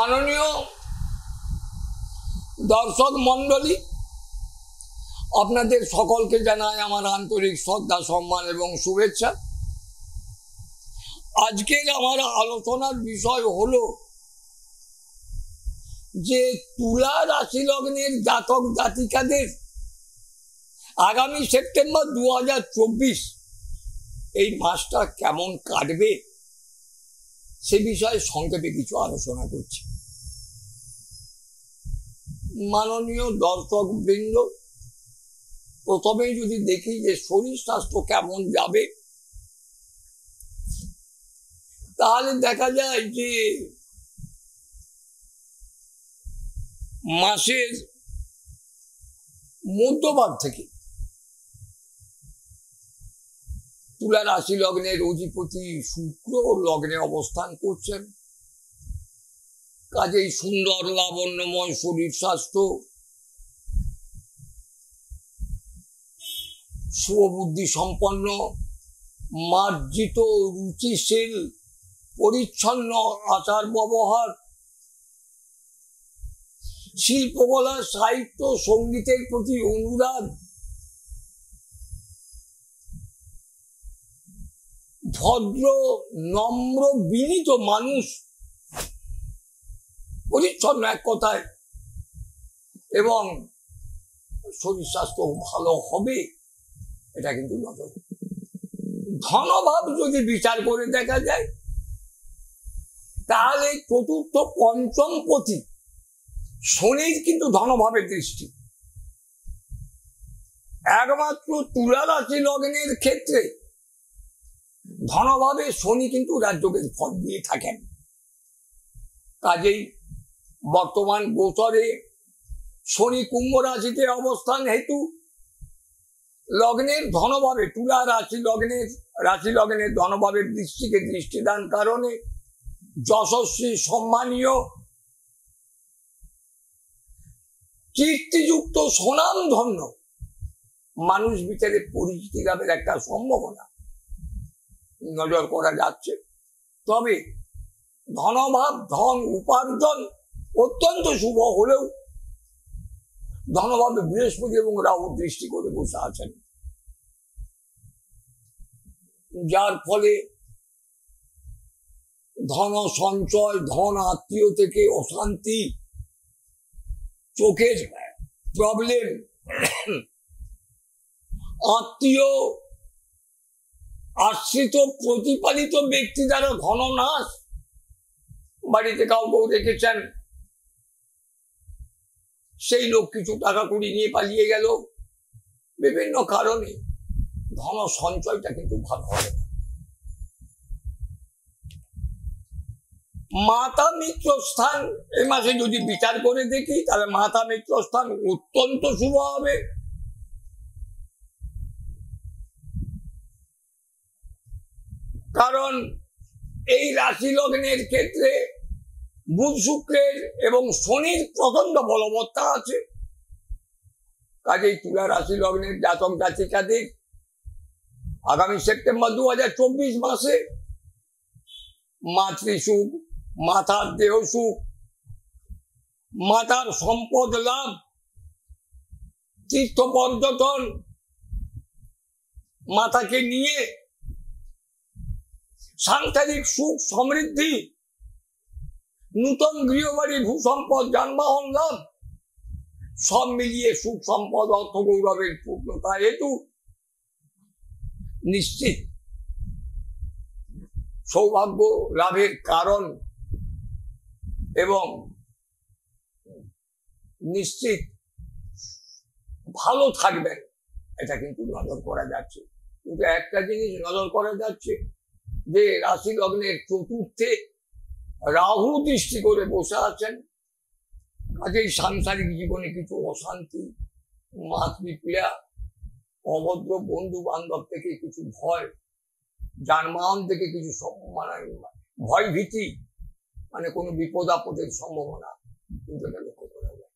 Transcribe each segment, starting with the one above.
মাননীয় দর্শক মণ্ডলী, আপনাদের সকলকে জানাই আমার আন্তরিক শ্রদ্ধা, সম্মান এবং শুভেচ্ছা। আজকের আমার আলোচনার বিষয় হলো যে তুলা রাশি লগ্নের জাতক জাতিকাদের আগামী সেপ্টেম্বর 2024 এই মাসটা কেমন কাটবে সে বিষয়ে সংক্ষেপে কিছু আলোচনা করছি। মাননীয় দর্শক বৃন্দ, প্রথমেই যদি দেখি যে শরীর স্বাস্থ্য কেমন যাবে, তাহলে দেখা যায় যে মাসের মধ্যভাগ থেকে তুলা রাশি লগ্নের অধিপতি শুক্র লগ্নে অবস্থান করছেন। কাজেই সুন্দর লাবণ্যময় শরীর স্বাস্থ্য, শুভবুদ্ধি সম্পন্ন, মার্জিত, রুচিশীল, পরিচ্ছন্ন আচার ব্যবহার, শিল্পকলা, সাহিত্য, সঙ্গীতের প্রতি অনুরাগ, ভদ্র, নম্র, বিনীত মানুষ, পরিচ্ছন্ন এক কথায়, এবং শরীর স্বাস্থ্য ভালো হবে, এটা কিন্তু নজর। ধনভাব যদি বিচার করে দেখা যায়, তাহলে চতুর্থ পঞ্চম পতি শনির কিন্তু ধনভাবের দৃষ্টি। একমাত্র তুলা রাশি লগ্নের ক্ষেত্রে ধনভাবে শনি কিন্তু রাজযোগের ফল দিয়ে থাকেন। কাজেই বর্তমান গোচরে শনি কুম্ভ রাশিতে অবস্থান হেতু লগ্নের ধনভাবে, তুলা রাশি লগ্নের ধনভাবের দৃষ্টিকে দৃষ্টিদান কারণে যশস্বী, সম্মানীয়, কীর্তিযুক্ত, সুনামধন্য মানুষ বিচারে পরিচিতি লাভের একটা সম্ভাবনা নজর করা যাচ্ছে। তবে ধনভাব, ধন উপার্জন অত্যন্ত শুভ হলেও ধনভাবে বৃহস্পতি এবং রাহু দৃষ্টি করে বসে আছেন, যার ফলে ধন সঞ্চয়, ধন আত্মীয় থেকে অশান্তি, চোখের প্রবলেম, আত্মীয়, আশ্রিত, প্রতিপালিত ব্যক্তি দ্বারা ধন নাশ, বাড়িতে কাউকেও রেখেছেন, সেই লোক কিছু টাকা কুড়ি নিয়ে পালিয়ে গেল, বিভিন্ন কারণে ধন সঞ্চয়টা কিন্তু ভালো হবে না। মাতা মিত্র স্থান এই মাসে যদি বিচার করে দেখি, তাহলে মাতা মিত্র স্থান অত্যন্ত শুভ হবে। কারণ এই রাশি লগ্নের ক্ষেত্রে বুধ শুক্রের এবং শনির প্রচন্ড বলবত্তা আছে। কাজেই তুলা রাশি লগ্নের জাতক জাতিকাদের আগামী সেপ্টেম্বর 2024 মাসে মাতৃসুখ, মাতার দেহ সুখ, মাতার সম্পদ লাভ, তীর্থ পর্যটন, মাতাকে নিয়ে সাংসারিক সুখ সমৃদ্ধি, নূতন গৃহবাড়ি, ভূসম্পদ, যানবাহন লাভ, সব মিলিয়ে সুখ সম্পদ, অর্থ গৌরবের পূর্ণতা হেতু নিশ্চিত সৌভাগ্য লাভের কারণ এবং নিশ্চিত ভালো থাকবেন, এটা কিন্তু নজর করা যাচ্ছে। কিন্তু একটা জিনিস নজর করা যাচ্ছে যে রাশি লগ্নের চতুর্থে রাহু দৃষ্টি করে বসে আছেন। কাজেই সাংসারিক জীবনে কিছু অশান্তি, মাতৃপীড়া, অভদ্র বন্ধু বান্ধব থেকে কিছু ভয়, যানবাহন থেকে কিছু ভয় ভীতি, মানে কোনো বিপদ আপদের সম্ভাবনা কিন্তু এটা লক্ষ্য করা যায়।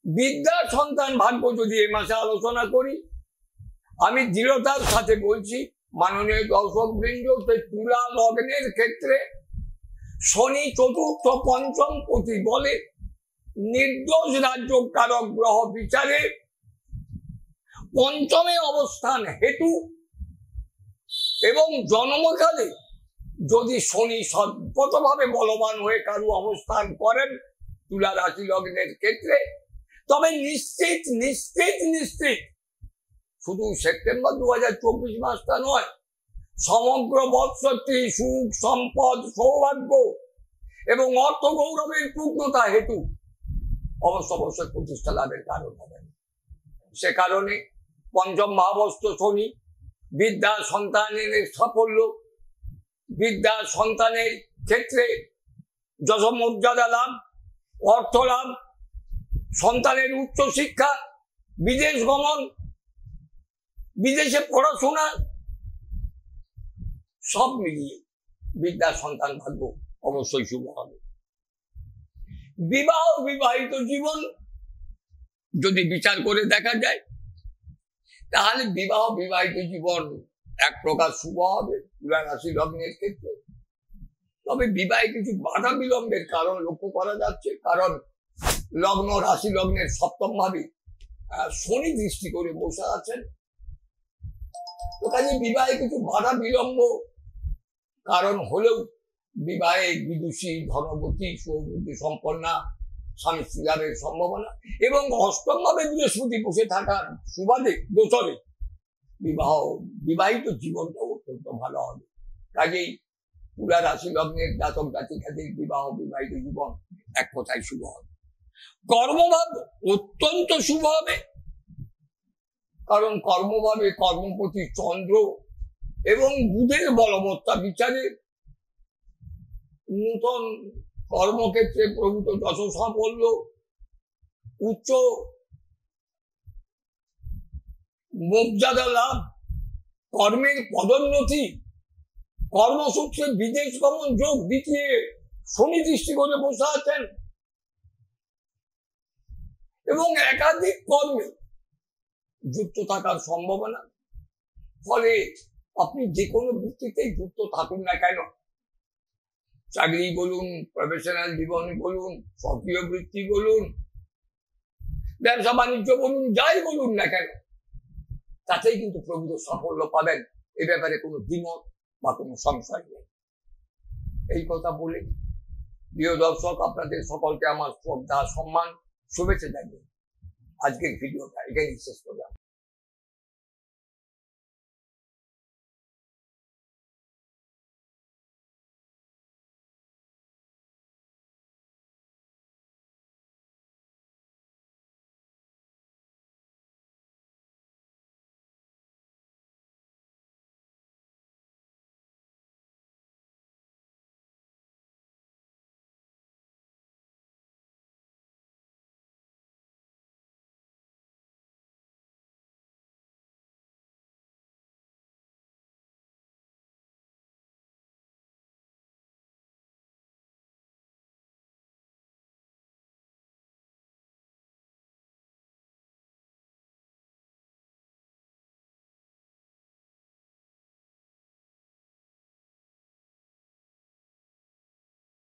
বিদ্যা সন্তান ভাগ্য যদি এই মাসে আলোচনা করি, আমি দৃঢ়তার সাথে বলছি মাননীয় দর্শক বৃন্দ, তুলা লগ্নের ক্ষেত্রে শনি চতুর্থ পঞ্চম পতি বলে নির্দোষ রাজ্য কারক গ্রহ বিচারে পঞ্চমে অবস্থান হেতু এবং জন্মকালে যদি শনি সর্বতভাবে বলবান হয়ে কারু অবস্থান করেন তুলা রাশি লগ্নের ক্ষেত্রে, তবে নিশ্চিত নিশ্চিত নিশ্চিত শুধু সেপ্টেম্বর 2024 মাসটা নয়, সমগ্র বৎসরটি সুখ সম্পদ সৌভাগ্য এবং অর্থ গৌরবের পূর্ণতা হেতু অবশ্যই প্রতিষ্ঠা লাভের কারণ হবেন। সে কারণে পঞ্চম ভাবস্থ শনি বিদ্যা সন্তানের সাফল্য, বিদ্যা সন্তানের ক্ষেত্রে যশ মর্যাদা লাভ, অর্থ লাভ, সন্তানের উচ্চ শিক্ষা, বিদেশ গমন, বিদেশে পড়াশোনা সব মিলিয়ে বিদ্যা সন্তান ভাগ্য অবশ্যই শুভ হবে। বিবাহ বিবাহিত জীবন যদি বিচার করে দেখা যায় তাহলে বিবাহ বিবাহিত জীবন এক প্রকার শুভ হবে তুলা রাশি লগ্নের ক্ষেত্রে। তবে বিবাহে কিছু বাধা বিলম্বের কারণ লক্ষ্য করা যাচ্ছে, কারণ লগ্ন রাশি লগ্নের সপ্তম ভাবে শনি দৃষ্টি করে বসে আছেন। তো কাজে বিবাহে কিছু বাধা বিলম্ব কারণ হলেও বিবাহে বিদুষী ধনবতী সুবুদ্ধি সম্পন্না স্বামী স্ত্রী লাভের সম্ভাবনা এবং অষ্টম ভাবে বৃহস্পতি বসে থাকার সুবাদে গোচরে বিবাহিত জীবনটা অত্যন্ত ভালো হবে। কাজেই তুলা রাশি লগ্নের জাতক জাতিকাদের বিবাহ বিবাহিত জীবন এক কথায় শুভ হবে। কর্মভাব অত্যন্ত শুভ হবে, কারণ কর্মভাবে কর্মপতি চন্দ্র এবং বুধের বলবত্তা বিচারে নূতন কর্মক্ষেত্রে প্রভূত যশ সাফল্য, উচ্চ মর্যাদা লাভ, কর্মের পদোন্নতি, কর্মসূত্রে বিদেশ গমন যোগ দ্বিতীয় শনি দৃষ্টি করে বসে আছেন এবং একাধিক কর্মে যুক্ত থাকার সম্ভাবনা। ফলে আপনি যে কোনো বৃত্তিতেই যুক্ত থাকুন না কেন, চাকরি বলুন, প্রফেশনাল জীবন বলুন, সক্রিয় বৃত্তি বলুন, ব্যবসা বাণিজ্য বলুন, যাই বলুন না কেন, তাতেই কিন্তু প্রভূত সাফল্য পাবেন। এ ব্যাপারে কোনো দ্বিমত বা কোনো সংশয় নেই। এই কথা বলে প্রিয় দর্শক, আপনাদের সকলকে আমার শ্রদ্ধা সম্মান শুভেচ্ছা জানিয়ে আজকের ভিডিওটা এখানেই শেষ করব।